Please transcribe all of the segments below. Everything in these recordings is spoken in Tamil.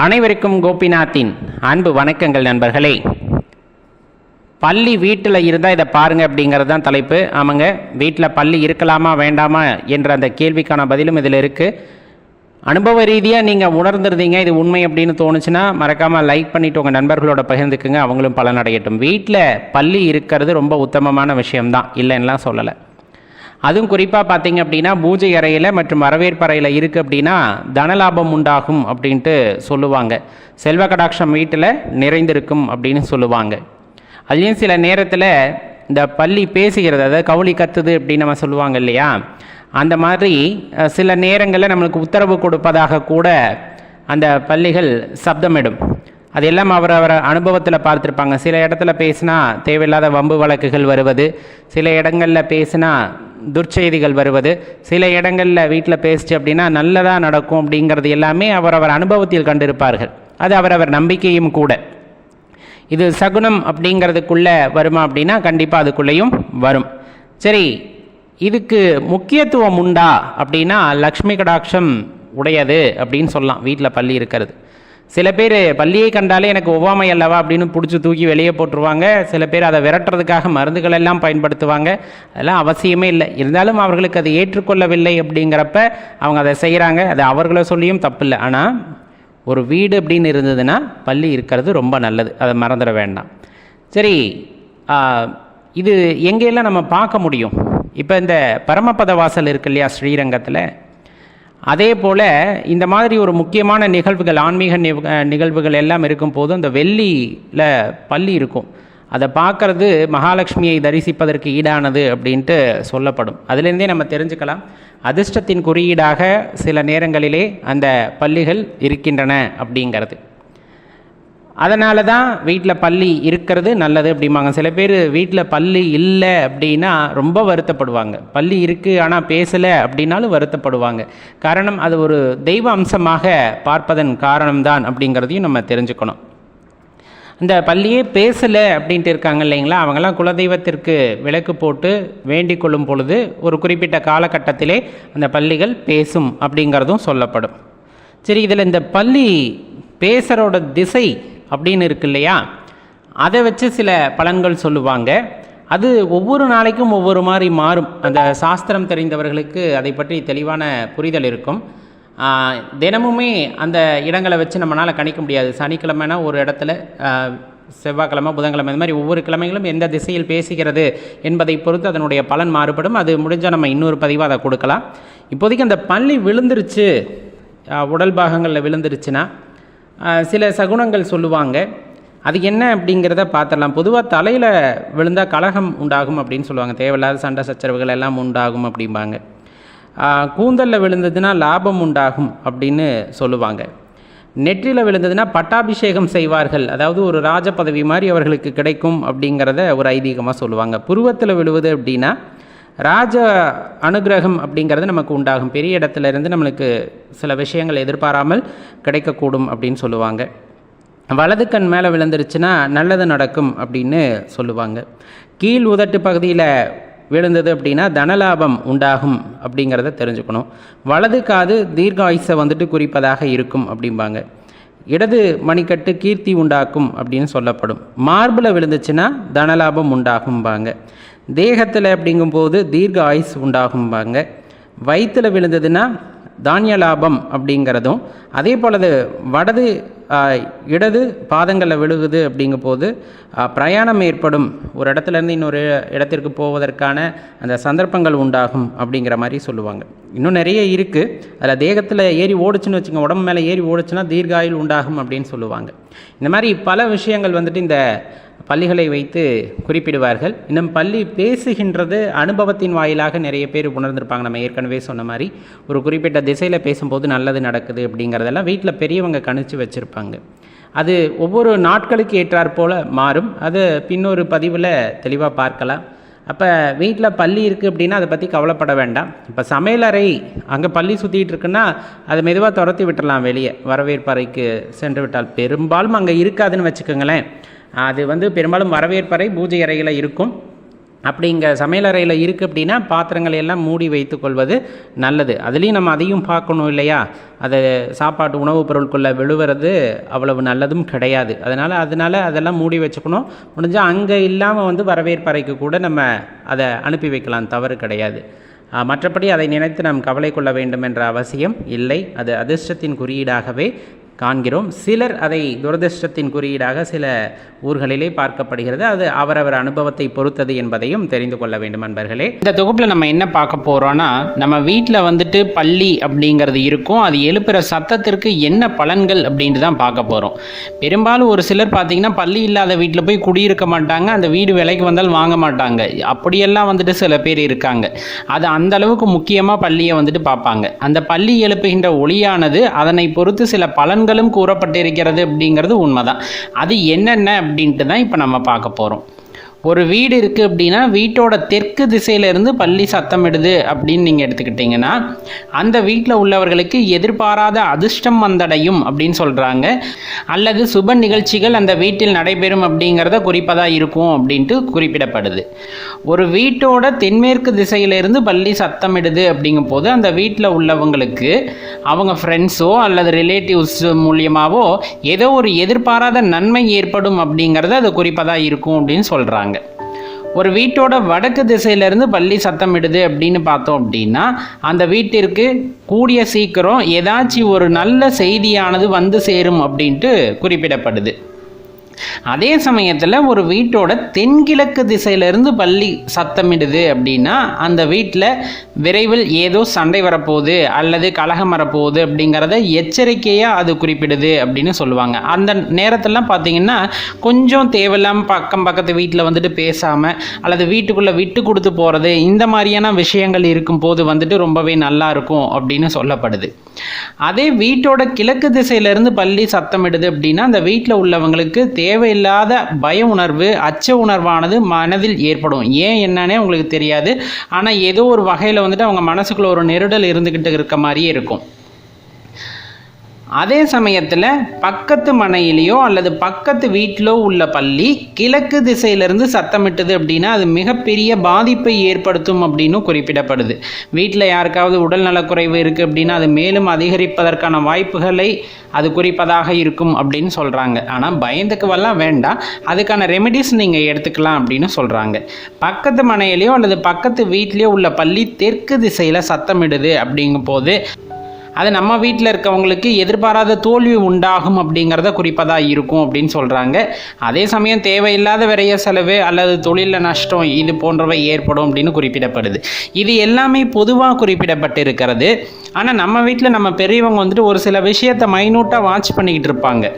அனைவருக்கும் கோபிநாத்தின் அன்பு வணக்கங்கள் நண்பர்களே. பள்ளி வீட்டில் இருந்தால் இதை பாருங்கள் அப்படிங்கிறது தான் தலைப்பு. ஆமாங்க, வீட்டில் பள்ளி இருக்கலாமா வேண்டாமா என்ற அந்த கேள்விக்கான பதிலும் இதில் இருக்குது. அனுபவ ரீதியாக நீங்கள் உணர்ந்துருந்தீங்க இது உண்மை அப்படின்னு தோணுச்சுன்னா மறக்காமல் லைக் பண்ணிவிட்டு உங்கள் நண்பர்களோட பகிர்ந்துக்குங்க, அவங்களும் பலனடையட்டும். வீட்டில் பள்ளி இருக்கிறது ரொம்ப உத்தமமான விஷயம்தான், இல்லைன்னெலாம் சொல்லலை. அதுவும் குறிப்பாக பார்த்தீங்க அப்படின்னா பூஜை அறையில் மற்றும் வரவேற்பறையில் இருக்குது அப்படின்னா தனலாபம் உண்டாகும் அப்படின்ட்டு சொல்லுவாங்க. செல்வ கடாட்சம் வீட்டில் நிறைந்திருக்கும் அப்படின்னு சொல்லுவாங்க. அதுலேயும் சில நேரத்தில் இந்த பள்ளி பேசுகிறது, அதாவது கவுளி கத்துது அப்படின்னு நம்ம சொல்லுவாங்க இல்லையா, அந்த மாதிரி சில நேரங்களில் நம்மளுக்கு உத்தரவு கொடுப்பதாக கூட அந்த பள்ளிகள் சப்தமிடும். அதெல்லாம் அவர் அனுபவத்தில் பார்த்துருப்பாங்க. சில இடத்துல பேசினா தேவையில்லாத வம்பு வழக்குகள் வருவது, சில இடங்களில் பேசினா துர்ச்செய்திகள் வருவது, சில இடங்களில் வீட்டில் பேசிச்சு அப்படின்னா நல்லதாக நடக்கும் அப்படிங்கிறது எல்லாமே அவர் அனுபவத்தில் கண்டிருப்பார்கள். அது அவர் நம்பிக்கையும் கூட. இது சகுனம் அப்படிங்கிறதுக்குள்ளே வருமா அப்படின்னா கண்டிப்பாக அதுக்குள்ளேயும் வரும். சரி, இதுக்கு முக்கியத்துவம் உண்டா அப்படின்னா லக்ஷ்மி கடாட்சம் உடையது அப்படின்னு சொல்லலாம் வீட்டில் பள்ளி இருக்கிறது. சில பேர் பள்ளியை கண்டாலே எனக்கு ஒவ்வாமை அல்லவா அப்படின்னு பிடிச்சி தூக்கி வெளியே போட்டுருவாங்க. சில பேர் அதை விரட்டுறதுக்காக மருந்துகள் எல்லாம் பயன்படுத்துவாங்க. அதெல்லாம் அவசியமே இல்லை. இருந்தாலும் அவர்களுக்கு அதை ஏற்றுக்கொள்ளவில்லை அப்படிங்கிறப்ப அவங்க அதை செய்கிறாங்க. அது அவர்களை சொல்லியும் தப்பு இல்லை. ஆனால் ஒரு வீடு அப்படின்னு இருந்ததுன்னா பள்ளி இருக்கிறது ரொம்ப நல்லது, அதை மறந்துட வேண்டாம். சரி, இது எங்கெல்லாம் நம்ம பார்க்க முடியும்? இப்போ இந்த பரமபத வாசல் இருக்கு இல்லையா ஸ்ரீரங்கத்தில், அதே போல் இந்த மாதிரி ஒரு முக்கியமான நிகழ்வுகள், ஆன்மீக நிகழ்வுகள் எல்லாம் இருக்கும் போது அந்த வெள்ளியில் பள்ளி இருக்கும். அதை பார்க்கறது மகாலட்சுமியை தரிசிப்பதற்கு ஈடானது அப்படின்ட்டு சொல்லப்படும். அதுலேருந்தே நம்ம தெரிஞ்சுக்கலாம் அதிர்ஷ்டத்தின் குறியீடாக சில நேரங்களிலே அந்த பள்ளிகள் இருக்கின்றன அப்படிங்கிறது. அதனால தான் வீட்டில் பள்ளி இருக்கிறது நல்லது அப்படிம்பாங்க. சில பேர் வீட்டில் பள்ளி இல்லை அப்படின்னா ரொம்ப வருத்தப்படுவாங்க. பள்ளி இருக்குது ஆனால் பேசலை அப்படின்னாலும் வருத்தப்படுவாங்க. காரணம் அது ஒரு தெய்வ அம்சமாக பார்ப்பதன் காரணம்தான் அப்படிங்கிறதையும் நம்ம தெரிஞ்சுக்கணும். இந்த பள்ளியே பேசலை அப்படின்ட்டு இருக்காங்க இல்லைங்களா, அவங்கெல்லாம் குலதெய்வத்திற்கு விளக்கு போட்டு வேண்டிக் கொள்ளும் பொழுது ஒரு குறிப்பிட்ட காலகட்டத்திலே அந்த பள்ளிகள் பேசும் அப்படிங்கிறதும் சொல்லப்படும். சரி, இதில் இந்த பள்ளி பேசுகிறோட திசை அப்படின்னு இருக்கு இல்லையா, அதை வச்சு சில பலன்கள் சொல்லுவாங்க. அது ஒவ்வொரு நாளைக்கும் ஒவ்வொரு மாதிரி மாறும். அந்த சாஸ்திரம் தெரிந்தவர்களுக்கு அதை பற்றி தெளிவான புரிதல் இருக்கும். தினமுமே அந்த இடங்களை வச்சு நம்மளால் கணிக்க முடியாது. சனிக்கிழமைனா ஒரு இடத்துல, செவ்வாய்க்கிழமை, புதன்கிழமை, இந்த மாதிரி ஒவ்வொரு கிழமைகளும் எந்த திசையில் பேசுகிறது என்பதை பொறுத்து அதனுடைய பலன் மாறுபடும். அது முடிஞ்சால் நம்ம இன்னொரு பதிவாக அதை கொடுக்கலாம். இப்போதைக்கு அந்த பள்ளி விழுந்துருச்சு, உடல் பாகங்களில் விழுந்துருச்சுன்னா சில சகுனங்கள் சொல்லுவாங்க. அது என்ன அப்படிங்கிறத பார்த்துடலாம். பொதுவாக தலையில் விழுந்தால் கலகம் உண்டாகும் அப்படின்னு சொல்லுவாங்க. தேவையில்லாத சண்டை சச்சரவுகள் எல்லாம் உண்டாகும் அப்படிம்பாங்க. கூந்தலில் விழுந்ததுன்னா லாபம் உண்டாகும் அப்படின்னு சொல்லுவாங்க. நெற்றியில் விழுந்ததுன்னா பட்டாபிஷேகம் செய்வார்கள், அதாவது ஒரு ராஜ பதவி மாதிரி அவர்களுக்கு கிடைக்கும் அப்படிங்கிறத ஒரு ஐதீகமாக சொல்லுவாங்க. புருவத்தில் விழுவது அப்படின்னா ராஜ அனுகிரகம் அப்படிங்கிறது நமக்கு உண்டாகும். பெரிய இடத்துல இருந்து நம்மளுக்கு சில விஷயங்கள் எதிர்பாராமல் கிடைக்கக்கூடும் அப்படின்னு சொல்லுவாங்க. வலது கண் மேலே விழுந்துருச்சுன்னா நல்லது நடக்கும் அப்படின்னு சொல்லுவாங்க. கீழ் உதட்டு பகுதியில் விழுந்தது அப்படின்னா தனலாபம் உண்டாகும் அப்படிங்கிறத தெரிஞ்சுக்கணும். வலது காது தீர்காயுசை குறிப்பதாக இருக்கும் அப்படிம்பாங்க. இடது மணிக்கட்டு கீர்த்தி உண்டாக்கும் அப்படின்னு சொல்லப்படும். மார்பில் விழுந்துச்சுன்னா தனலாபம் உண்டாகும்பாங்க. தேகத்தில் அப்படிங்கும்போது தீர்க்க ஆயுஸ் உண்டாகும்பாங்க. வயிற்றில் விழுந்ததுன்னா தானிய லாபம் அப்படிங்கிறதும், அதே போலது இடது பாதங்களில் விழுகுது அப்படிங்கும்போது பிரயாணம் ஏற்படும், ஒரு இடத்துலேருந்து இன்னொரு இடத்திற்கு போவதற்கான அந்த சந்தர்ப்பங்கள் உண்டாகும் அப்படிங்கிற மாதிரி சொல்லுவாங்க. இன்னும் நிறைய இருக்குது. அதில் தேகத்தில் ஏறி ஓடுச்சுன்னு வச்சுங்க, உடம்பு மேலே ஏறி ஓடுச்சுன்னா தீர்காயுள் உண்டாகும் அப்படின்னு சொல்லுவாங்க. இந்த மாதிரி பல விஷயங்கள் இந்த பள்ளிகளை வைத்து குறிப்பிடுவார்கள். இன்னும் பள்ளி பேசுகின்றது அனுபவத்தின் வாயிலாக நிறைய பேர் உணர்ந்திருப்பாங்க. நம்ம ஏற்கனவே சொன்ன மாதிரி ஒரு குறிப்பிட்ட திசையில் பேசும்போது நல்லது நடக்குது அப்படிங்கிறதெல்லாம் வீட்டில் பெரியவங்க கணிச்சு வச்சுருப்பாங்க. அது ஒவ்வொரு நாட்களுக்கு ஏற்றாற் போல் மாறும். அது பின்னொரு பதிவில் தெளிவாக பார்க்கலாம். அப்போ வீட்டில் பள்ளி இருக்குது அப்படின்னா அதை பற்றி கவலைப்பட வேண்டாம். இப்போ சமையலறை அங்கே பள்ளி சுற்றிட்டு இருக்குன்னா அதை மெதுவாக துரத்தி விட்டுடலாம், வெளியே வரவேற்பறைக்கு சென்று விட்டால். பெரும்பாலும் அங்கே இருக்காதுன்னு வச்சுக்கோங்களேன். அது பெரும்பாலும் வரவேற்பறை பூஜை அறையில் இருக்கும். அப்படிங்க சமையலறையில் இருக்குது அப்படின்னா பாத்திரங்களை எல்லாம் மூடி வைத்து கொள்வது நல்லது. அதுலேயும் நம்ம அதையும் பார்க்கணும் இல்லையா, அதை சாப்பாட்டு உணவுப் பொருட்குள்ளே விழுவுறது அவ்வளவு நல்லதும் கிடையாது. அதனால் அதெல்லாம் மூடி வச்சுக்கணும். முடிஞ்சால் அங்கே இல்லாமல் வரவேற்பறைக்கு கூட நம்ம அதை அனுப்பி வைக்கலாம், தவறு கிடையாது. மற்றபடி அதை நினைத்து நாம் கவலை கொள்ள வேண்டும் என்ற அவசியம் இல்லை. அது அதிர்ஷ்டத்தின் குறியீடாகவே காண்கிறோம். சிலர் அதை துரதிர்ஷ்டத்தின் குறியீடாக சில ஊர்களிலே பார்க்கப்படுகிறது. அது அவரவர் அனுபவத்தை பொறுத்தது என்பதையும் தெரிந்து கொள்ள வேண்டும் நண்பர்களே. இந்த தொகுப்பில் நம்ம என்ன பார்க்க போகிறோன்னா, நம்ம வீட்டில் பள்ளி அப்படிங்கிறது இருக்கும். அது எழுப்புகிற சத்தத்திற்கு என்ன பலன்கள் அப்படின்ட்டு தான் பார்க்க போகிறோம். பெரும்பாலும் ஒரு சிலர் பார்த்திங்கன்னா பள்ளி இல்லாத வீட்டில் போய் குடியிருக்க மாட்டாங்க, அந்த வீடு விலைக்கு வந்தால் வாங்க மாட்டாங்க. அப்படியெல்லாம் சில பேர் இருக்காங்க. அது அந்த அளவுக்கு முக்கியமாக பள்ளியை பார்ப்பாங்க. அந்த பள்ளி எழுப்புகின்ற ஒளியானது அதனை பொறுத்து சில பலன்களும் கூறப்பட்டிருக்கிறது அப்படிங்கிறது உண்மைதான். அது என்னென்ன அப்படின்ட்டு தான் இப்போ நம்ம பார்க்க போகிறோம். ஒரு வீடு இருக்குது அப்படின்னா வீட்டோட தெற்கு திசையிலேருந்து பள்ளி சத்தமிடுது அப்படின்னு நீங்கள் எடுத்துக்கிட்டிங்கன்னா அந்த வீட்டில் உள்ளவர்களுக்கு எதிர்பாராத அதிர்ஷ்டம் வந்தடையும் அப்படின்னு சொல்கிறாங்க. அல்லது சுப நிகழ்ச்சிகள் அந்த வீட்டில் நடைபெறும் அப்படிங்கிறத குறிப்பதாக இருக்கும் அப்படின்ட்டு குறிப்பிடப்படுது. ஒரு வீட்டோட தென்மேற்கு திசையிலிருந்து பள்ளி சத்தமிடுது அப்படிங்கும் போது அந்த வீட்டில் உள்ளவங்களுக்கு அவங்க ஃப்ரெண்ட்ஸோ அல்லது ரிலேட்டிவ்ஸ் மூலியமாகவோ ஏதோ ஒரு எதிர்பாராத நன்மை ஏற்படும் அப்படிங்கிறத அது குறிப்பதாக இருக்கும் அப்படின்னு சொல்கிறாங்க. ஒரு வீட்டோட வடக்கு திசையிலிருந்து பள்ளி சத்தமிடுது அப்படின்னு பார்த்தோம் அப்படின்னா அந்த வீட்டிற்கு கூடிய சீக்கிரம் ஏதாச்சும் ஒரு நல்ல செய்தியானது சேரும் அப்படின்ட்டு குறிப்பிடப்படுது. அதே சமயத்தில் ஒரு வீட்டோட தென்கிழக்கு திசையிலிருந்து பள்ளி சத்தமிடுது அப்படின்னா அந்த வீட்டில் விரைவில் ஏதோ சண்டை வரப்போகுது அல்லது கலகம் வரப்போகுது அப்படிங்கிறத எச்சரிக்கையாக அது குறிப்பிடுது அப்படின்னு சொல்லுவாங்க. அந்த நேரத்திலாம் பார்த்திங்கன்னா கொஞ்சம் தேவையில்லாமல் பக்கத்து வீட்டில் பேசாமல் அல்லது வீட்டுக்குள்ளே விட்டு கொடுத்து போகிறது இந்த மாதிரியான விஷயங்கள் இருக்கும்போது ரொம்பவே நல்லா இருக்கும் அப்படின்னு சொல்லப்படுது. அதே வீட்டோட கிழக்கு திசையிலிருந்து பள்ளி சத்தமிடுது அப்படின்னா அந்த வீட்டில் உள்ளவங்களுக்கு தேவையில்லாத பய உணர்வு, அச்ச உணர்வானது மனதில் ஏற்படும். ஏன் என்னன்னே உங்களுக்கு தெரியாது. ஆனால் ஏதோ ஒரு வகையில் அவங்க மனசுக்குள்ள ஒரு நெருடல் இருந்துக்கிட்டு இருக்க மாதிரியே இருக்கும். அதே சமயத்தில் பக்கத்து மனையிலையோ அல்லது பக்கத்து வீட்டிலோ உள்ள பள்ளி கிழக்கு திசையிலிருந்து சத்தமிட்டது அப்படின்னா அது மிகப்பெரிய பாதிப்பை ஏற்படுத்தும் அப்படின்னு குறிப்பிடப்படுது. வீட்டில் யாருக்காவது உடல் நலக்குறைவு இருக்குது அப்படின்னா அது மேலும் அதிகரிப்பதற்கான வாய்ப்புகளை அது குறிப்பதாக இருக்கும் அப்படின்னு சொல்கிறாங்க. ஆனால் பயந்துக்குவெல்லாம் வேண்டாம், அதுக்கான ரெமெடிஸ் நீங்கள் எடுத்துக்கலாம் அப்படின்னு சொல்கிறாங்க. பக்கத்து மனையிலையோ அல்லது பக்கத்து வீட்லேயோ உள்ள பள்ளி தெற்கு திசையில் சத்தமிடுது அப்படிங்கும் போது அது நம்ம வீட்டில் இருக்கவங்களுக்கு எதிர்பாராத தோல்வி உண்டாகும் அப்படிங்கிறத குறிப்பதாக இருக்கும் அப்படின்னு சொல்கிறாங்க. அதே சமயம் தேவையில்லாத விரைய செலவு அல்லது தொழிலில் நஷ்டம் இது போன்றவை ஏற்படும் அப்படின்னு குறிப்பிடப்படுது. இது எல்லாமே பொதுவாக குறிப்பிடப்பட்டு இருக்கிறது. ஆனால் நம்ம வீட்டில் நம்ம பெரியவங்க ஒரு சில விஷயத்தை மைனூட்டாக வாட்ச் பண்ணிக்கிட்டு இருப்பாங்க.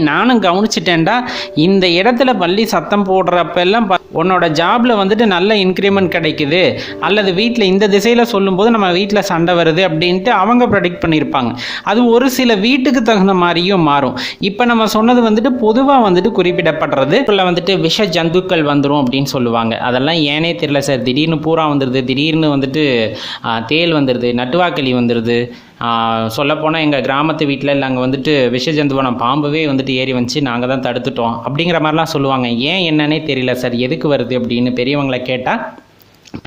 நானும் கவனிச்சிட்டேன்டா, இந்த இடத்துல பள்ளி சத்தம் போடுறப்பெல்லாம் உன்னோட ஜாபில் நல்ல இன்க்ரிமெண்ட் கிடைக்குது அல்லது வீட்டில் இந்த திசையில் சொல்லும்போது நம்ம வீட்டில் சண்டை வருது அப்படின்ட்டு அவங்க ப்ரெடிக்ட் பண்ணியிருப்பாங்க. அது ஒரு சில வீட்டுக்கு தகுந்த மாதிரியும் மாறும். இப்போ நம்ம சொன்னது பொதுவாக குறிப்பிடப்படுறது இப்போ விஷ ஜந்துக்கள் வந்துடும் அப்படின்னு சொல்லுவாங்க. அதெல்லாம் ஏனே தெரியல சார், திடீர்னு பூரா வந்துடுது, திடீர்னு தேல் வந்துடுது, நட்டுவாக்கிளி வந்துடுது. சொல்லப்போனால் எங்கள் கிராமத்து வீட்டில் இல்லை அங்கே விஷ ஜந்துவான பாம்பவே ஏறி வந்துச்சு, நாங்கள் தான் தடுத்துட்டோம் அப்படிங்கிற மாதிரிலாம் சொல்லுவாங்க. ஏன் என்னன்னே தெரியல சார், எதுக்கு வருது அப்படின்னு பெரியவங்களை கேட்டால்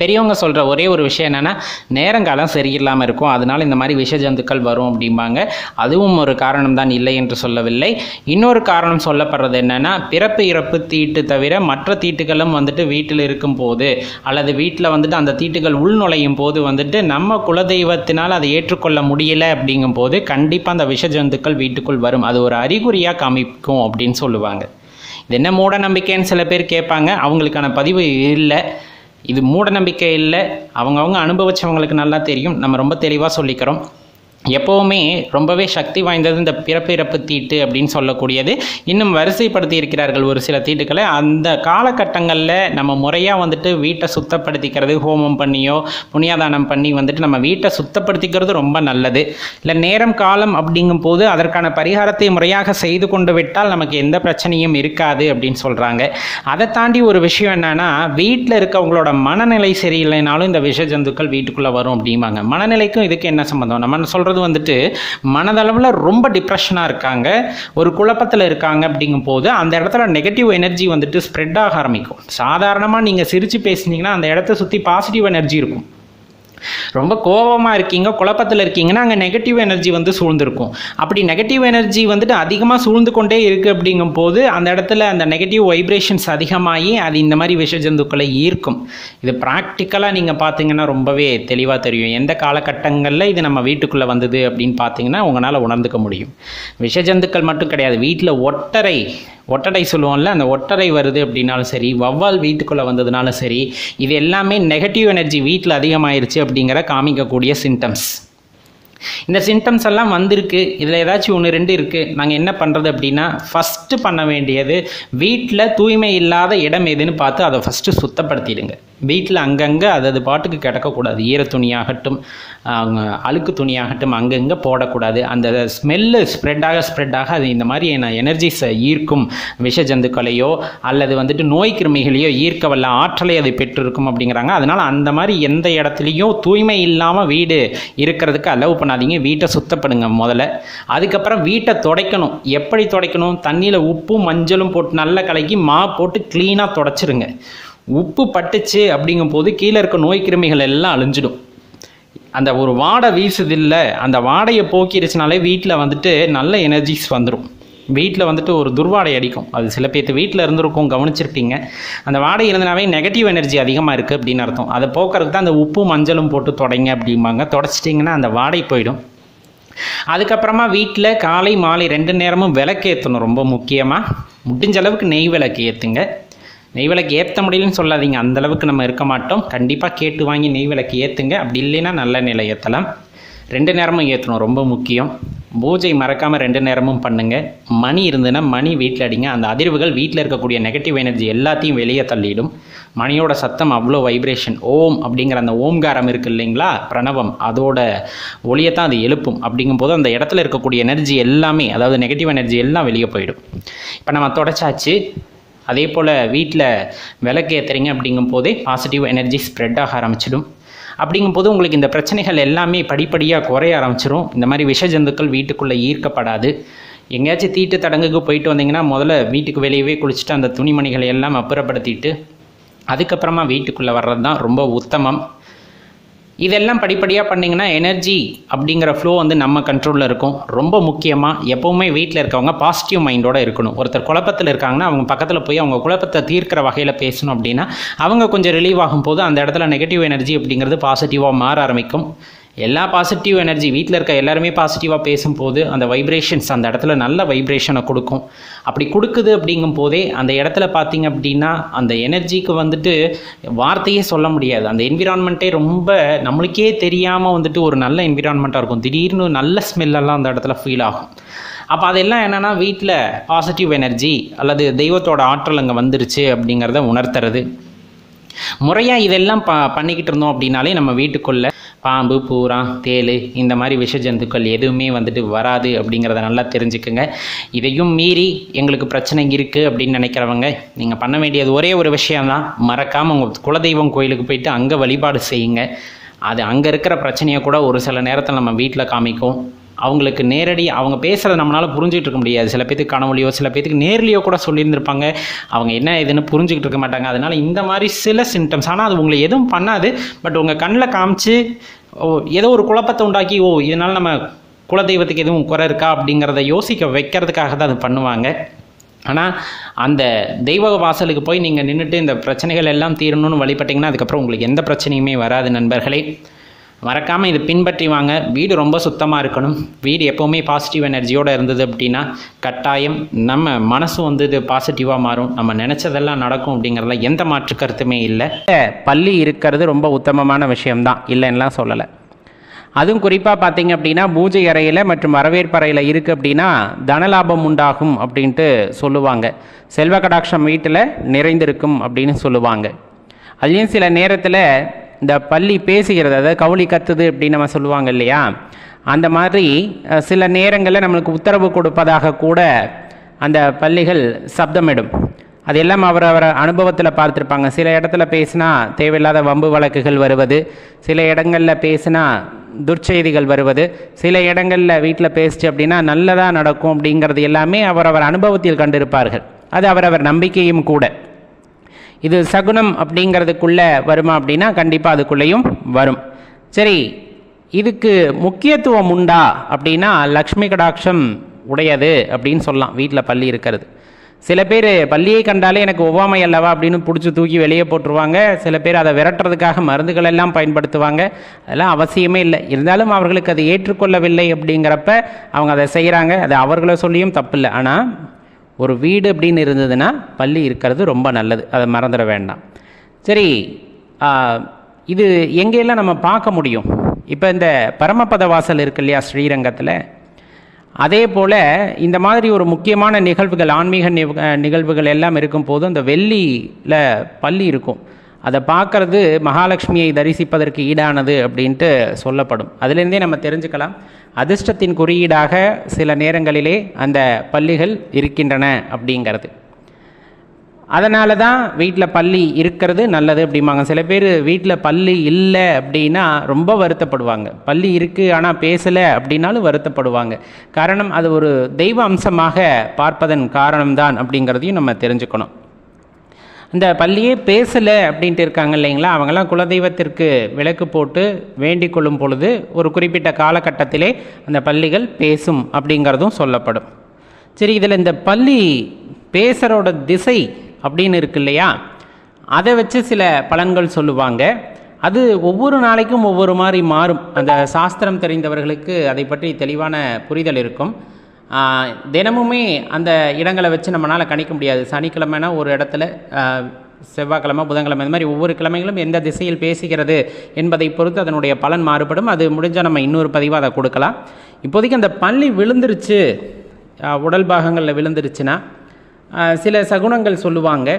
பெரியவங்க சொல்கிற ஒரே ஒரு விஷயம் என்னென்னா நேரங்காலம் சரியில்லாமல் இருக்கும், அதனால் இந்த மாதிரி விஷ ஜந்துக்கள் வரும் அப்படிம்பாங்க. அதுவும் ஒரு காரணம் தான், இல்லை என்று சொல்லவில்லை. இன்னொரு காரணம் சொல்லப்படுறது என்னென்னா பிறப்பு இறப்பு தீட்டு தவிர மற்ற தீட்டுகளும் வீட்டில் இருக்கும் போது அல்லது வீட்டில் அந்த தீட்டுகள் உள்நுழையும் போது நம்ம குலதெய்வத்தினால் அதை ஏற்றுக்கொள்ள முடியலை அப்படிங்கும் போது கண்டிப்பாக அந்த விஷ ஜந்துக்கள் வீட்டுக்குள் வரும். அது ஒரு அறிகுறியாக காமிக்கும் அப்படின்னு சொல்லுவாங்க. இது என்ன மூட நம்பிக்கைன்னு சில பேர் கேட்பாங்க, அவங்களுக்கான பதிவு இல்லை. இது மூட நம்பிக்கை இல்லை, அவங்கவுங்க அனுபவிச்சவங்களுக்கு நல்லா தெரியும். நம்ம ரொம்ப தெளிவாக சொல்லிக்கிறோம். எப்போவுமே ரொம்பவே சக்தி வாய்ந்தது இந்த பிறப்பு இறப்பு தீட்டு அப்படின்னு சொல்லக்கூடியது. இன்னும் வரிசைப்படுத்தி இருக்கிறார்கள் ஒரு சில தீட்டுக்களை. அந்த காலகட்டங்களில் நம்ம முறையாக வீட்டை சுத்தப்படுத்திக்கிறது, ஹோமம் பண்ணியோ புண்ணியாதானம் பண்ணி நம்ம வீட்டை சுத்தப்படுத்திக்கிறது ரொம்ப நல்லது. இல்லை நேரம் காலம் அப்படிங்கும் போது அதற்கான பரிகாரத்தை முறையாக செய்து கொண்டு விட்டால் நமக்கு எந்த பிரச்சனையும் இருக்காது அப்படின்னு சொல்கிறாங்க. அதை தாண்டி ஒரு விஷயம் என்னென்னா, வீட்டில் இருக்கவங்களோட மனநிலை சரியில்லைனாலும் இந்த விஷ ஜந்துக்கள் வீட்டுக்குள்ளே வரும் அப்படிம்பாங்க. மனநிலைக்கும் இதுக்கு என்ன சம்மந்தம்? நம்ம சொல்கிற சொல்கிறது வந்துட்டு மனதளவில் ரொம்ப டிப்ரெஷனாக இருக்காங்க, ஒரு குழப்பத்தில் இருக்காங்க. அப்படிங்கும் போது அந்த இடத்துல நெகட்டிவ் எனர்ஜி வந்துட்டு ஸ்ப்ரெட் ஆக ஆரம்பிக்கும். சாதாரணமாக நீங்கள் சிரித்து பேசுனீங்கன்னா அந்த இடத்த சுற்றி பாசிட்டிவ் எனர்ஜி இருக்கும். ரொம்ப கோபமாக இருக்கீங்க, குழப்பத்தில் இருக்கீங்கன்னா அங்கே நெகட்டிவ் எனர்ஜி வந்து சூழ்ந்திருக்கும். அப்படி நெகட்டிவ் எனர்ஜி வந்துட்டு அதிகமாக சூழ்ந்து கொண்டே இருக்குது. அப்படிங்கும் போது அந்த இடத்துல அந்த நெகட்டிவ் வைப்ரேஷன்ஸ் அதிகமாகி அது இந்த மாதிரி விஷ ஜந்துக்களை ஈர்க்கும். இது ப்ராக்டிக்கலாக நீங்கள் பார்த்தீங்கன்னா ரொம்பவே தெளிவாக தெரியும். எந்த காலகட்டங்களில் இது நம்ம வீட்டுக்குள்ளே வந்தது அப்படின்னு பார்த்தீங்கன்னா உங்களால் உணர்ந்துக்க முடியும். விஷ ஜந்துக்கள் மட்டும் கிடையாது, வீட்டில் ஒட்டடை சொல்லுவோம்ல, அந்த ஒட்டடை வருது அப்படின்னாலும் சரி, வவ்வால் வீட்டுக்குள்ளே வந்ததுனாலும் சரி, இது எல்லாமே நெகட்டிவ் எனர்ஜி வீட்டில் அதிகமாயிருச்சு அப்படிங்கிற காமிக்கக்கூடிய சிம்டம்ஸ். இந்த சிம்டம்ஸ் எல்லாம் வந்திருக்கு, இதில் ஏதாச்சும் 1-2 இருக்குது. நாங்கள் என்ன பண்ணுறது அப்படின்னா, ஃபஸ்ட்டு பண்ண வேண்டியது வீட்டில் தூய்மை இல்லாத இடம் எதுன்னு பார்த்து அதை ஃபஸ்ட்டு சுத்தப்படுத்திடுங்க. வீட்டில் அங்கங்கே அது பாட்டுக்கு கிடக்கக்கூடாது. ஈர துணியாகட்டும், அழுக்கு துணியாகட்டும் அங்கங்கே போடக்கூடாது. அந்த ஸ்மெல்லு ஸ்ப்ரெட்டாக அது இந்த மாதிரி எனர்ஜிஸை ஈர்க்கும். விஷ ஜந்துக்களையோ அல்லது வந்துட்டு நோய் கிருமிகளையோ ஈர்க்க வல்ல ஆற்றலை அதை பெற்றிருக்கும் அப்படிங்கிறாங்க. அதனால் அந்த மாதிரி எந்த இடத்துலையும் தூய்மை இல்லாமல் வீடு இருக்கிறதுக்கு அலோவ் பண்ணாதீங்க. வீட்டை சுத்தப்படுங்க முதல்ல. அதுக்கப்புறம் வீட்டை துடைக்கணும். எப்படி துடைக்கணும்? தண்ணியில் உப்பும் மஞ்சளும் போட்டு நல்லா கலக்கி போட்டு க்ளீனாக துடைச்சிருங்க. உப்பு பட்டுச்சு அப்படிங்கும் போது கீழே இருக்க நோய் கிருமிகள் எல்லாம் அழிஞ்சிடும். அந்த ஒரு வாடை வீசுது இல்லை, அந்த வாடையை போக்கிடுச்சுனாலே வீட்டில் வந்துட்டு நல்ல எனர்ஜிஸ் வந்துடும். வீட்டில் வந்துட்டு ஒரு துர்வாடை அடிக்கும். அது சில பேர்த்து வீட்டில் இருந்திருக்கும், கவனிச்சிருப்பீங்க. அந்த வாடை இருந்தனாவே நெகட்டிவ் எனர்ஜி அதிகமாக இருக்குது அப்படின்னு அர்த்தம். அதை போக்குறதுக்கு தான் அந்த உப்பு மஞ்சளும் போட்டு தொடங்க அப்படிம்பாங்க. தொடச்சிட்டிங்கன்னா அந்த வாடை போயிடும். அதுக்கப்புறமா வீட்டில் காலை மாலை 2 நேரமும் விளக்கு ஏற்றணும். ரொம்ப முக்கியமாக முடிஞ்ச அளவுக்கு நெய் விளக்கு ஏற்றுங்க. நெய் விளக்கு ஏற்ற முடியலன்னு சொல்லாதீங்க, அந்தளவுக்கு நம்ம இருக்க மாட்டோம். கண்டிப்பாக கேட்டு வாங்கி நெய் விளக்கு ஏற்றுங்க. அப்படி இல்லைன்னா நல்ல நிலை ஏற்றலாம். 2 நேரமும் ஏற்றணும், ரொம்ப முக்கியம். பூஜை மறக்காமல் 2 நேரமும் பண்ணுங்கள். மணி இருந்ததுன்னா மணி வீட்டில் அடிங்க. அந்த அதிர்வுகள் வீட்டில் இருக்கக்கூடிய நெகட்டிவ் எனர்ஜி எல்லாத்தையும் வெளியே தள்ளிடும். மணியோட சத்தம் அவ்வளோ வைப்ரேஷன். ஓம் அப்படிங்கிற அந்த ஓம்காரம் இருக்குது இல்லைங்களா, பிரணவம், அதோட ஒளியை தான் அது எழுப்பும். அப்படிங்கும்போது அந்த இடத்துல இருக்கக்கூடிய எனர்ஜி எல்லாமே, அதாவது நெகட்டிவ் எனர்ஜி எல்லாம் வெளியே போயிடும். இப்போ நம்ம தொடச்சாச்சு. அதே போல் வீட்டில் விளக்கு ஏற்றுறீங்க அப்படிங்கும் போதே பாசிட்டிவ் எனர்ஜி ஸ்ப்ரெட் ஆக ஆரம்பிச்சிடும். அப்படிங்கும்போது உங்களுக்கு இந்த பிரச்சனைகள் எல்லாமே படிப்படியாக குறைய ஆரம்பிச்சிடும். இந்த மாதிரி விஷ ஜந்துக்கள் வீட்டுக்குள்ளே ஈர்க்கப்படாது. எங்கேயாச்சும் தீட்டு தடங்குக்கு போயிட்டு வந்தீங்கன்னா முதல்ல வீட்டுக்கு வெளியவே குளிச்சுட்டு அந்த துணிமணிகளை எல்லாம் அப்புறப்படுத்திட்டு அதுக்கப்புறமா வீட்டுக்குள்ளே வர்றது தான் ரொம்ப உத்தமம். இதெல்லாம் படிப்படியாக பண்ணிங்கன்னா எனர்ஜி அப்படிங்கிற ஃப்ளோ வந்து நம்ம கண்ட்ரோலில் இருக்கும். ரொம்ப முக்கியமாக எப்போவுமே வீட்டில் இருக்கவங்க பாசிட்டிவ் மைண்டோடு இருக்கணும். ஒருத்தர் குழப்பத்தில் இருக்காங்கன்னா அவங்க பக்கத்தில் போய் அவங்க குழப்பத்தை தீர்க்கிற வகையில் பேசணும். அப்படின்னா அவங்க கொஞ்சம் ரிலீவ் ஆகும் போது அந்த இடத்துல நெகட்டிவ் எனர்ஜி அப்படிங்கிறது பாசிட்டிவாக மாற ஆரம்பிக்கும். எல்லா பாசிட்டிவ் எனர்ஜி வீட்டில் இருக்க எல்லாருமே பாசிட்டிவாக பேசும்போது அந்த வைப்ரேஷன்ஸ் அந்த இடத்துல நல்ல வைப்ரேஷனை கொடுக்கும். அப்படி கொடுக்குது அப்படிங்கும் போதே அந்த இடத்துல பார்த்திங்க அப்படின்னா அந்த எனர்ஜிக்கு வந்துட்டு வார்த்தையே சொல்ல முடியாது. அந்த என்விரான்மெண்ட்டே ரொம்ப நம்மளுக்கே தெரியாமல் வந்துட்டு ஒரு நல்ல என்விரான்மெண்ட்டாக இருக்கும். திடீர்னு நல்ல ஸ்மெல்லெல்லாம் அந்த இடத்துல ஃபீல் ஆகும். அப்போ அதெல்லாம் என்னென்னா வீட்டில் பாசிட்டிவ் எனர்ஜி அல்லது தெய்வத்தோட ஆற்றல் அங்கே வந்துருச்சு அப்படிங்கிறத உணர்த்துறது. முறையாக இதெல்லாம் பண்ணிக்கிட்டு இருந்தோம் அப்படின்னாலே நம்ம வீட்டுக்குள்ளே பாம்பு, பூரா, தேள் இந்த மாதிரி விஷ ஜந்துக்கள் எதுவுமே வந்துட்டு வராது அப்படிங்கிறத நல்லா தெரிஞ்சுக்குங்க. இதையும் மீறி எங்களுக்கு பிரச்சனை இருக்குது அப்படின்னு நினைக்கிறவங்க நீங்கள் பண்ண வேண்டியது ஒரே ஒரு விஷயம்தான். மறக்காமல் உங்கள் குலதெய்வம் கோயிலுக்கு போயிட்டு அங்கே வழிபாடு செய்யுங்க. அது அங்கே இருக்கிற பிரச்சனையை கூட ஒரு சில நேரத்தில் நம்ம வீட்டில் காமிக்கும். அவங்களுக்கு நேரடி அவங்க பேசுகிறத நம்மளால் புரிஞ்சுக்கிட்டு இருக்க முடியாது. சில பேத்துக்கு கனவுலையோ சில பேத்துக்கு நேர்லையோ கூட சொல்லியிருந்திருப்பாங்க. அவங்க என்ன இதுன்னு புரிஞ்சுக்கிட்டு இருக்க மாட்டாங்க. அதனால் இந்த மாதிரி சில சிம்டம்ஸ், ஆனால் அது உங்களை எதுவும் பண்ணாது. பட் உங்கள் கண்ணில் காமிச்சு ஏதோ ஒரு குழப்பத்தை உண்டாக்கி இதனால் நம்ம குலதெய்வத்துக்கு எதுவும் குறை இருக்கா அப்படிங்கிறத யோசிக்க வைக்கிறதுக்காக தான் அது பண்ணுவாங்க. ஆனால் அந்த தெய்வ வாசலுக்கு போய் நீங்கள் நின்றுட்டு இந்த பிரச்சனைகள் எல்லாம் தீரணும்னு வழிபட்டிங்கன்னா அதுக்கப்புறம் உங்களுக்கு எந்த பிரச்சனையுமே வராது நண்பர்களே. மறக்காமல் இது பின்பற்றி வாங்க. வீடு ரொம்ப சுத்தமாக இருக்கணும். வீடு எப்போவுமே பாசிட்டிவ் எனர்ஜியோடு இருந்தது அப்படின்னா கட்டாயம் நம்ம மனசு வந்து இது பாசிட்டிவாக மாறும். நம்ம நினச்சதெல்லாம் நடக்கும் அப்படிங்கிறதுல எந்த மாற்று கருத்துமே இல்லை. பள்ளி இருக்கிறது ரொம்ப உத்தமமான விஷயம்தான், இல்லைன்னெலாம் சொல்லலை. அதுவும் குறிப்பாக பார்த்தீங்க அப்படின்னா பூஜை அறையில் மற்றும் வரவேற்பு அறையில் இருக்குது அப்படின்னா தனலாபம் உண்டாகும் அப்படின்ட்டு சொல்லுவாங்க. செல்வ கடாட்சம் வீட்டில் நிறைந்திருக்கும் அப்படின்னு சொல்லுவாங்க. அதுலேயும் சில நேரத்தில் இந்த பள்ளி பேசுகிறது, அதாவது கவுளி கத்துது அப்படின்னு நம்ம சொல்லுவாங்க இல்லையா, அந்த மாதிரி சில நேரங்களில் நம்மளுக்கு உத்தரவு கொடுப்பதாக கூட அந்த பள்ளிகள் சப்தமிடும். அது எல்லாம் அவர் அனுபவத்தில் பார்த்துருப்பாங்க. சில இடத்துல பேசினா தேவையில்லாத வம்பு வழக்குகள் வருவது, சில இடங்களில் பேசினா துர்ச்செய்திகள் வருவது, சில இடங்களில் வீட்டில் பேசிச்சு அப்படின்னா நல்லதாக நடக்கும் அப்படிங்கிறது எல்லாமே அவரவர் அனுபவத்தில் கண்டிருப்பார்கள். அது அவரவர் நம்பிக்கையும் கூட. இது சகுனம் அப்படிங்கிறதுக்குள்ளே வருமா அப்படின்னா கண்டிப்பாக அதுக்குள்ளேயும் வரும். சரி, இதுக்கு முக்கியத்துவம் உண்டா அப்படின்னா லக்ஷ்மி கடாட்சம் உடையது அப்படின்னு சொல்லலாம் வீட்டில் பல்லி இருக்கிறது. சில பேர் பல்லியை கண்டாலே எனக்கு ஒவ்வாமை அல்லவா அப்படின்னு பிடிச்சி தூக்கி வெளியே போட்டுருவாங்க. சில பேர் அதை விரட்டுறதுக்காக மருந்துகள் எல்லாம் பயன்படுத்துவாங்க. அதெல்லாம் அவசியமே இல்லை. இருந்தாலும் அவர்களுக்கு அதை ஏற்றுக்கொள்ளவில்லை அப்படிங்கிறப்ப அவங்க அதை செய்கிறாங்க. அது அவர்களை சொல்லியும் தப்பில்லை. ஆனால் ஒரு வீடு அப்படின்னு இருந்ததுன்னா பல்லி இருக்கிறது ரொம்ப நல்லது, அதை மறந்துட வேண்டாம். சரி, இது எங்கெல்லாம் நம்ம பார்க்க முடியும்? இப்போ இந்த பரமபத வாசல் இருக்கு இல்லையா ஸ்ரீரங்கத்தில், அதே போல் இந்த மாதிரி ஒரு முக்கியமான நிகழ்வுகள், ஆன்மீக நிகழ்வுகள் எல்லாம் இருக்கும் போது அந்த வெள்ளியில் பல்லி இருக்கும். அதை பார்க்கறது மகாலட்சுமியை தரிசிப்பதற்கு ஈடானது அப்படின்ட்டு சொல்லப்படும். அதுலேருந்தே நம்ம தெரிஞ்சுக்கலாம் அதிர்ஷ்டத்தின் குறியீடாக சில நேரங்களிலே அந்த பல்லிகள் இருக்கின்றன அப்படிங்கிறது. அதனால தான் வீட்டில் பல்லி இருக்கிறது நல்லது அப்படிம்பாங்க. சில பேர் வீட்டில் பல்லி இல்லை அப்படின்னா ரொம்ப வருத்தப்படுவாங்க. பல்லி இருக்குது ஆனால் பேசலை அப்படின்னாலும் வருத்தப்படுவாங்க. காரணம் அது ஒரு தெய்வ அம்சமாக பார்ப்பதன் காரணம்தான் அப்படிங்கிறதையும் நம்ம தெரிஞ்சுக்கணும். இந்த பல்லியே பேசலை அப்படின்ட்டு இருக்காங்க இல்லைங்களா, அவங்களாம் குலதெய்வத்திற்கு விளக்கு போட்டு வேண்டிக் கொள்ளும் பொழுது ஒரு குறிப்பிட்ட காலகட்டத்திலே அந்த பல்லிகள் பேசும் அப்படிங்கிறதும் சொல்லப்படும். சரி, இதில் இந்த பல்லி பேசுகிறோட திசை அப்படின்னு இருக்கு இல்லையா, அதை வச்சு சில பலன்கள் சொல்லுவாங்க. அது ஒவ்வொரு நாளைக்கும் ஒவ்வொரு மாதிரி மாறும். அந்த சாஸ்திரம் தெரிந்தவர்களுக்கு அதை பற்றி தெளிவான புரிதல் இருக்கும். தினமுமே அந்த இடங்களை வச்சு நம்மளால் கணிக்க முடியாது. சனிக்கிழமைனா ஒரு இடத்துல, செவ்வாய்க்கிழமை, புதன்கிழமை, இந்த மாதிரி ஒவ்வொரு கிழமைகளும் எந்த திசையில் பேசுகிறது என்பதை பொறுத்து அதனுடைய பலன் மாறுபடும். அது முடிஞ்சால் நம்ம இன்னொரு பதிவாக அதை கொடுக்கலாம். இப்போதைக்கு அந்த பல்லி விழுந்துருச்சு, உடல் பாகங்களில் விழுந்துருச்சுன்னா சில சகுனங்கள் சொல்லுவாங்க.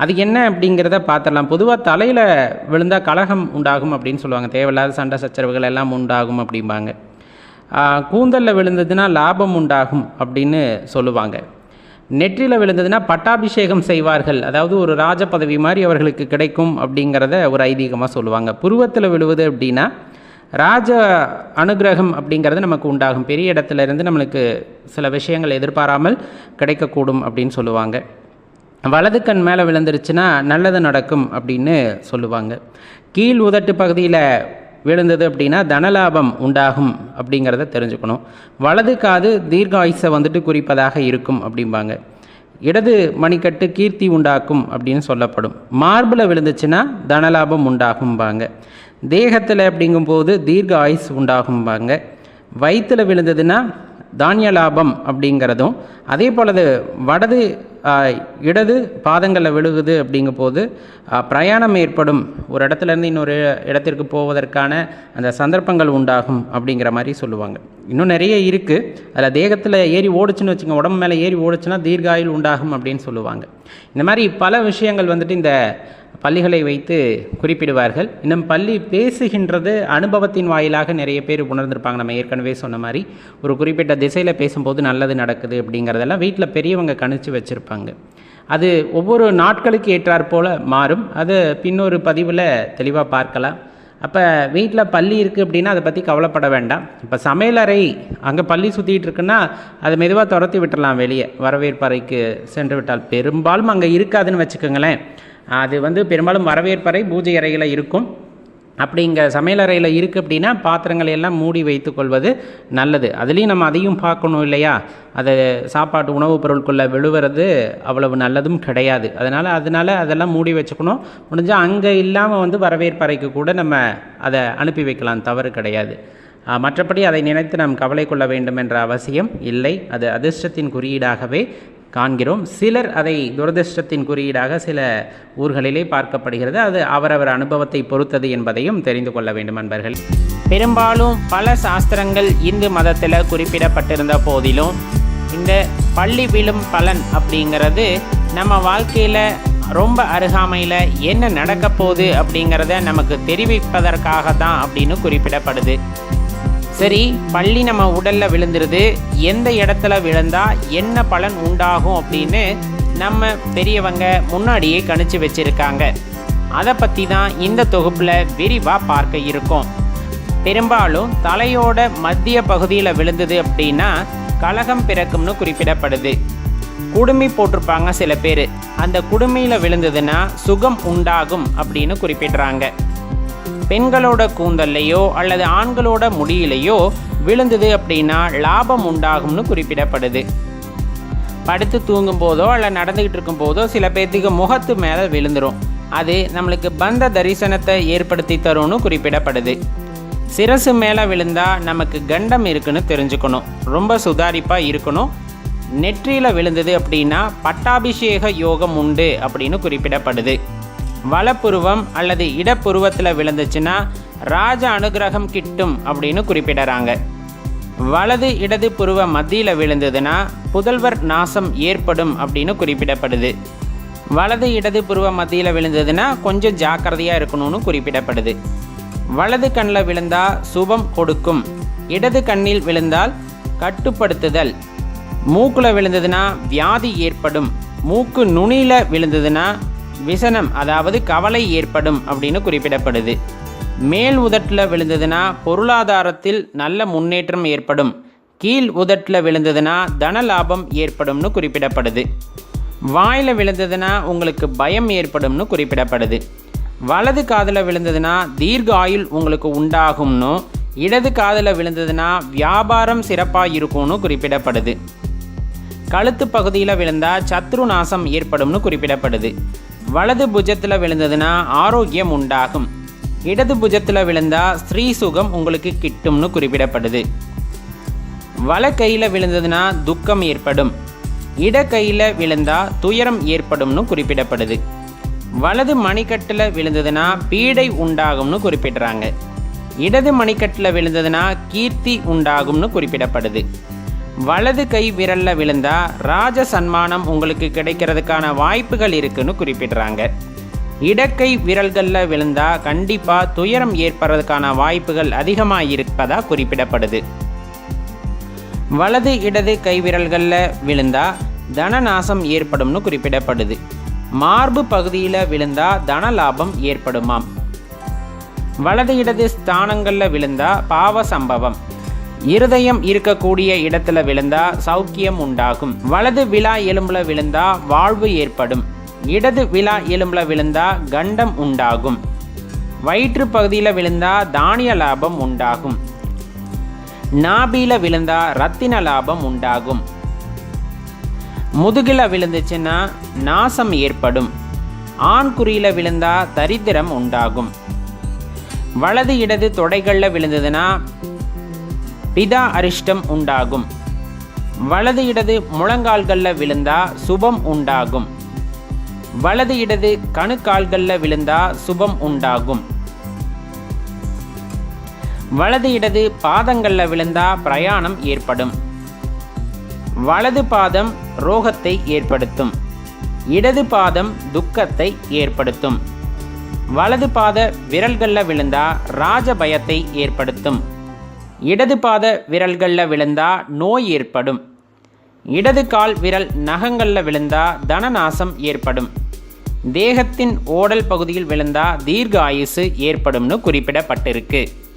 அது என்ன அப்படிங்கிறத பார்த்துடலாம். பொதுவாக தலையில் விழுந்தால் கலகம் உண்டாகும் அப்படின்னு சொல்லுவாங்க. தேவையில்லாத சண்டை சச்சரவுகள் எல்லாம் உண்டாகும் அப்படிம்பாங்க. கூந்தலில் விழுந்ததுன்னா லாபம் உண்டாகும் அப்படின்னு சொல்லுவாங்க. நெற்றியில் விழுந்ததுன்னா பட்டாபிஷேகம் செய்வார்கள், அதாவது ஒரு ராஜ பதவி மாதிரி அவர்களுக்கு கிடைக்கும் அப்படிங்கிறத ஒரு ஐதீகமாக சொல்லுவாங்க. புருவத்தில் விழுவது அப்படின்னா ராஜ அனுகிரகம் அப்படிங்கிறது நமக்கு உண்டாகும். பெரிய இடத்துல இருந்து நம்மளுக்கு சில விஷயங்கள் எதிர்பாராமல் கிடைக்கக்கூடும் அப்படின்னு சொல்லுவாங்க. வலது கண் மேலே விழுந்துருச்சுன்னா நல்லது நடக்கும் அப்படின்னு சொல்லுவாங்க. கீழ் உதட்டு பகுதியில் விழுந்தது அப்படின்னா தனலாபம் உண்டாகும் அப்படிங்கிறத தெரிஞ்சுக்கணும். வலது காது தீர்காயுசை குறிப்பதாக இருக்கும் அப்படிம்பாங்க. இடது மணிக்கட்டு கீர்த்தி உண்டாக்கும் அப்படின்னு சொல்லப்படும். மார்பில் விழுந்துச்சுன்னா தனலாபம் உண்டாகும்பாங்க. தேகத்தில் அப்படிங்கும்போது தீர்க்க ஆயுஸ் உண்டாகும்பாங்க. வயிற்றில் விழுந்ததுன்னா தானிய லாபம் அப்படிங்கிறதும், அதே போல் இடது பாதங்களில் விழுகுது அப்படிங்கும் போது பிரயாணம் ஏற்படும், ஒரு இடத்துலேருந்து இன்னொரு இடத்திற்கு போவதற்கான அந்த சந்தர்ப்பங்கள் உண்டாகும் அப்படிங்கிற மாதிரி சொல்லுவாங்க. இன்னும் நிறைய இருக்குது. அதில் தேகத்தில் ஏறி ஓடுச்சுன்னு வச்சுங்க, உடம்பு மேலே ஏறி ஓடுச்சுன்னா தீர்காயுள் உண்டாகும் அப்படின்னு சொல்லுவாங்க. இந்த மாதிரி பல விஷயங்கள் இந்த பல்லிகளை வைத்து குறிப்பிடுவார்கள். இன்னும் பல்லி பேசுகின்றது அனுபவத்தின் வாயிலாக நிறைய பேர் உணர்ந்திருப்பாங்க. நம்ம ஏற்கனவே சொன்ன மாதிரி ஒரு குறிப்பிட்ட திசையில் பேசும்போது நல்லது நடக்குது அப்படிங்கிறதெல்லாம் வீட்டில் பெரியவங்க கணிச்சு வச்சுருப்பாங்க. அது ஒவ்வொரு நாட்களுக்கு ஏற்றாற்போல் மாறும். அது பின்னொரு பதிவில் தெளிவாக பார்க்கலாம். அப்போ வீட்டில் பல்லி இருக்குது அப்படின்னா அதை பற்றி கவலைப்பட வேண்டாம். இப்போ சமையலறை அங்கே பல்லி சுற்றிட்டு இருக்குன்னா அதை மெதுவாக துரத்தி விட்டுடலாம், வெளியே வரவேற்பறைக்கு சென்று விட்டால். பெரும்பாலும் அங்கே இருக்காதுன்னு வச்சுக்கோங்களேன். அது பெரும்பாலும் வரவேற்பறை பூஜை அறையில் இருக்கும். அப்படி இங்கே சமையலறையில் இருக்குது அப்படின்னா பாத்திரங்களை எல்லாம் மூடி வைத்து கொள்வது நல்லது. அதுலேயும் நம்ம அதையும் பார்க்கணும் இல்லையா, அது சாப்பாட்டு உணவுப் பொருட்குள்ளே விழுவுறது அவ்வளவு நல்லதும் கிடையாது. அதனால் அதெல்லாம் மூடி வச்சுக்கணும். முடிஞ்சால் அங்கே இல்லாமல் வரவேற்பறைக்கு கூட நம்ம அதை அனுப்பி வைக்கலாம், தவறு கிடையாது. மற்றபடி அதை நினைத்து நாம் கவலை கொள்ள வேண்டும் என்ற அவசியம் இல்லை. அது அதிர்ஷ்டத்தின் குறியீடாகவே காண்கிறோம். சிலர் அதை துரதிர்ஷ்டத்தின் குறியீடாக சில ஊர்களிலே பார்க்கப்படுகிறது. அது அவரவர் அனுபவத்தை பொறுத்தது என்பதையும் தெரிந்து கொள்ள வேண்டும் அன்பர்கள். பெரும்பாலும் பல சாஸ்திரங்கள் இந்து மதத்தில் குறிப்பிடப்பட்டிருந்த போதிலும் இந்த பல்லி விழும் பலன் அப்படிங்கிறது நம்ம வாழ்க்கையில் ரொம்ப அருகாமையில் என்ன நடக்க போகுது அப்படிங்கிறத நமக்கு தெரிவிப்பதற்காக தான் அப்படின்னு குறிப்பிடப்படுது. சரி, பல்லி நம்ம உடலில் விழுந்துருது, எந்த இடத்துல விழுந்தால் என்ன பலன் உண்டாகும் அப்படின்னு நம்ம பெரியவங்க முன்னாடியே கணிச்சு வச்சிருக்காங்க. அதை பற்றி தான் இந்த தொகுப்பில் விரிவாக பார்க்க இருக்கோம். பெரும்பாலும் தலையோட மத்திய பகுதியில் விழுந்தது அப்படின்னா கலகம் பிறக்கும்னு குறிப்பிடப்படுது. குடுமி போட்டிருப்பாங்க சில பேர், அந்த குடுமியில் விழுந்ததுன்னா சுகம் உண்டாகும் அப்படின்னு குறிப்பிடுறாங்க. பெண்களோட கூந்தல்லையோ அல்லது ஆண்களோட முடியிலையோ விழுந்தது அப்படின்னா லாபம் உண்டாகும்னு குறிப்பிடப்படுது. படுத்து தூங்கும் போதோ அல்ல நடந்துக்கிட்டு இருக்கும் போதோ சில பேர்த்துக்கு முகத்து மேலே விழுந்துடும். அது நம்மளுக்கு பந்த தரிசனத்தை ஏற்படுத்தி தரும்னு குறிப்பிடப்படுது. சிரசு மேலே விழுந்தால் நமக்கு கண்டம் இருக்குன்னு தெரிஞ்சுக்கணும், ரொம்ப சுதாரிப்பாக இருக்கணும். நெற்றியில் விழுந்தது அப்படின்னா பட்டாபிஷேக யோகம் உண்டு அப்படின்னு குறிப்பிடப்படுது. வலப்புருவம் அல்லது இடப்புருவத்தில் விழுந்துச்சுன்னா ராஜ அனுகிரகம் கிட்டும் அப்படின்னு குறிப்பிடறாங்க. வலது இடது புருவ மத்தியில் விழுந்ததுன்னா புதல்வர் நாசம் ஏற்படும் அப்படின்னு குறிப்பிடப்படுது. வலது இடது புருவ மத்தியில் விழுந்ததுன்னா கொஞ்சம் ஜாக்கிரதையாக இருக்கணும்னு குறிப்பிடப்படுது. வலது கண்ணில் விழுந்தால் சுபம் கொடுக்கும், இடது கண்ணில் விழுந்தால் கட்டுப்படுத்துதல். மூக்கில் விழுந்ததுன்னா வியாதி ஏற்படும், மூக்கு நுனியில் விழுந்ததுன்னா விசனம் அதாவது கவலை ஏற்படும் அப்படின்னு குறிப்பிடப்படுது. மேல் உதட்டில் விழுந்ததுன்னா பொருளாதாரத்தில் நல்ல முன்னேற்றம் ஏற்படும், கீழ் உதட்டில் விழுந்ததுன்னா தன லாபம் ஏற்படும்னு குறிப்பிடப்படுது. வாயில் விழுந்ததுன்னா உங்களுக்கு பயம் ஏற்படும்னு குறிப்பிடப்படுது. வலது காதில் விழுந்ததுன்னா தீர்க்க ஆயுள் உங்களுக்கு உண்டாகும்னு, இடது காதில் விழுந்ததுன்னா வியாபாரம் சிறப்பாக இருக்கும்னு குறிப்பிடப்படுது. கழுத்து பகுதியில் விழுந்தால் சத்ரு நாசம் ஏற்படும்னு குறிப்பிடப்படுது. வலது புஜத்தில் விழுந்ததுன்னா ஆரோக்கியம் உண்டாகும், இடது புஜத்தில் விழுந்தால் ஸ்ரீ சுகம் உங்களுக்கு கிட்டும்னு குறிப்பிடப்படுது. வல கையில் விழுந்ததுன்னா துக்கம் ஏற்படும், இட கையில் விழுந்தால் துயரம் ஏற்படும்னு குறிப்பிடப்படுது. வலது மணிக்கட்டில் விழுந்ததுன்னா பீடை உண்டாகும்னு குறிப்பிடுறாங்க. இடது மணிக்கட்டில் விழுந்ததுன்னா கீர்த்தி உண்டாகும்னு குறிப்பிடப்படுது. வலது கை விரலில் விழுந்தால் ராஜ சன்மானம் உங்களுக்கு கிடைக்கிறதுக்கான வாய்ப்புகள் இருக்குன்னு குறிப்பிடுறாங்க. இடக்கை விரல்களில் விழுந்தால் கண்டிப்பாக துயரம் ஏற்படுறதுக்கான வாய்ப்புகள் அதிகமாக இருப்பதாக குறிப்பிடப்படுது. வலது இடது கை விரல்களில் விழுந்தால் தனநாசம் ஏற்படும்னு குறிப்பிடப்படுது. மார்பு பகுதியில் விழுந்தால் தன லாபம் ஏற்படுமாம். வலது இடது ஸ்தானங்களில் விழுந்தால் பாவ சம்பவம். இருதயம் இருக்கக்கூடிய இடத்துல விழுந்தா சௌக்கியம் உண்டாகும். வலது விலா எலும்புல விழுந்தா வாழ்வு ஏற்படும், இடது விலா எலும்புல விழுந்தா கண்டம் உண்டாகும். வயிற்று பகுதியில் விழுந்தா தானிய லாபம் உண்டாகும். நாபியில் விழுந்தா ரத்தின லாபம் உண்டாகும். முதுகில் விழுந்துச்சுன்னா நாசம் ஏற்படும். ஆண் குறியில் விழுந்தா தரித்திரம் உண்டாகும். வலது இடது தொடைகளில் விழுந்ததுன்னா பிதா அரிஷ்டம் உண்டாகும். வலது இடது முழங்கால்களில் விழுந்தா சுபம் உண்டாகும். வலது இடது கணுக்கால்களில் விழுந்தா சுபம் உண்டாகும். வலது இடது பாதங்களில் விழுந்தா பிரயாணம் ஏற்படும். வலது பாதம் ரோகத்தை ஏற்படுத்தும், இடது பாதம் துக்கத்தை ஏற்படுத்தும். வலது பாத விரல்களில் விழுந்தா ராஜ பயத்தை ஏற்படுத்தும். இடது பாத விரல்களில் விழுந்தா நோய் ஏற்படும். இடது கால் விரல் நகங்களில் விழுந்தா தனநாசம் ஏற்படும். தேகத்தின் ஓடல் பகுதியில் விழுந்தா தீர்க்க ஆயுசு ஏற்படும்னு குறிப்பிடப்பட்டிருக்கு.